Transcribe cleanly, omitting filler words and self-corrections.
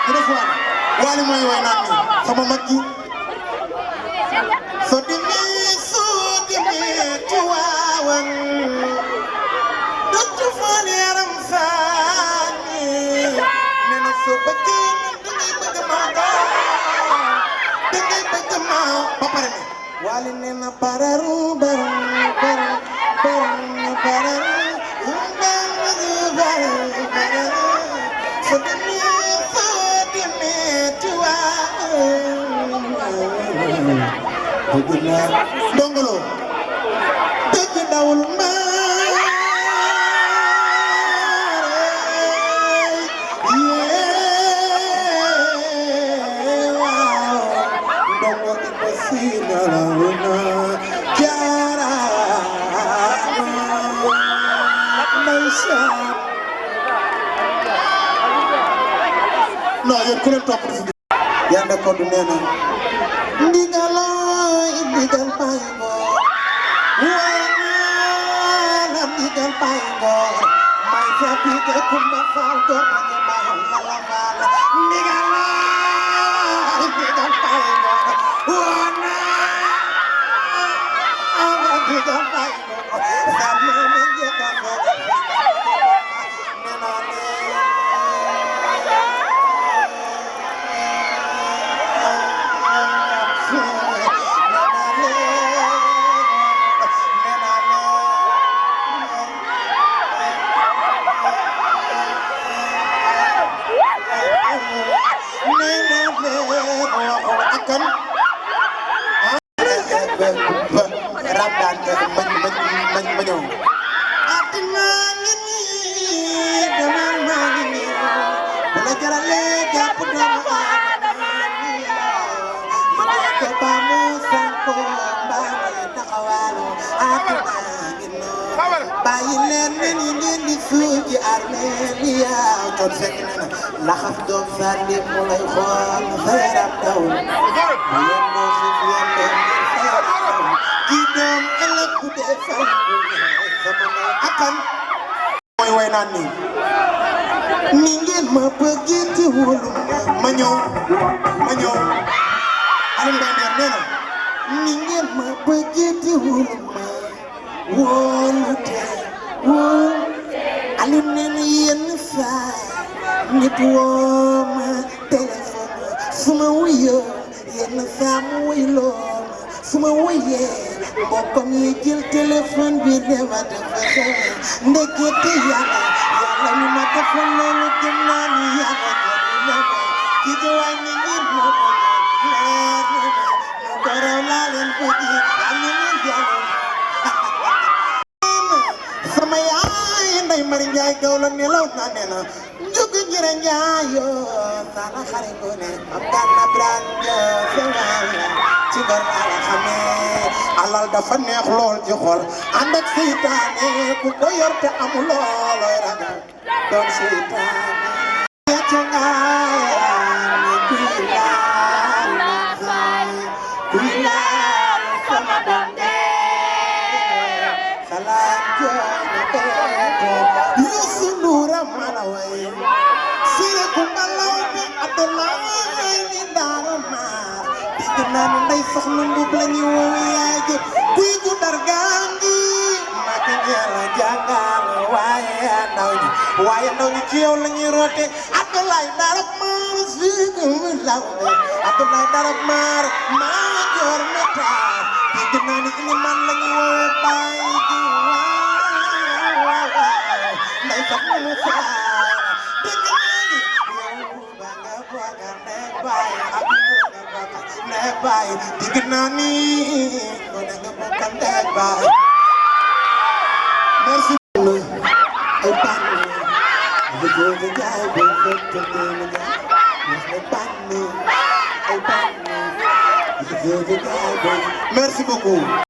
ñu def Wally mooy way naan ni sama mag ji so dimi tuwaawan duttu fan yaram saani nee na soo bëggee dangay bëgg ma dangay bëgg ma ba pare ne Wally nee na bararu bararu so dimi tuwaawan Ndongo Lo dëgg dawul Ndongo impossible la jara non yéen ku leen topp si yàlla ko du nee na ndigal paingo mai sapi ke kumba falto panya mahal la mala nigala ndigal paingo wana ndigal paingo sama menje ka kan rabdan menyo atina nini demal mani belajar lega pedama ke bamu sangko bani takawalu atina nini bayi len ni suji armenia ton sekena la khaf do salim mulay xol sayram daw akan mooy way naan ni ngeen ma bëggee wóolu ma ñëw Aliou Mbaye Nder nee na ni ngeen ma bëggee wóolu ma wóolu Aliou nee na yenn saa nit woo ma téléphone su ma wuyoo yenn saa mu wuyloo su ma wuyee mbokkam yi jël téléphone bi dema dafa ndekete yàlla mi ma defoon loolu gëm naa ni yàlla ki jawaay ni ngir ma ko leer mu garaw laa leen bëgg am ni ngeen jàll sama yaay Ndey Mari Njaay gaw la nelaw naa nee na njugu njëre njaayoo sana xare ngoone am gànna brando sewala ci gor laa la xamee alal dafa neex lool ci xol ànd ak seytaane ku ko yor te amuloo looy ragal doon seytaane ca ngaani kuy laal sama donde salaam jooju beeto Youssou Ndour a mën a way sire ku mbalaw bi Abdoulaye ni daaro maar digg naa ne Ndey Soxna Mbuub la ñuy woowe yaay ji kuy gu dargaangi maki ñeela jàngal waaye ndaw ñi ci yow la ñuy roote Abdoulaye daaro maar sigu mu law Abdoulaye daaro maar maa joor metaar digg naa ne ini man la ñuy woowe baay ji waaw Ndey Soxna mu faar digg naa ni yow ba nga bokka ndey baay ndey baay digg naa ni ko da nga bokka ndey baay merci ay bànn bëgg jaay ba fekk leen ay bànn bëgg jaay ba merci beaucoup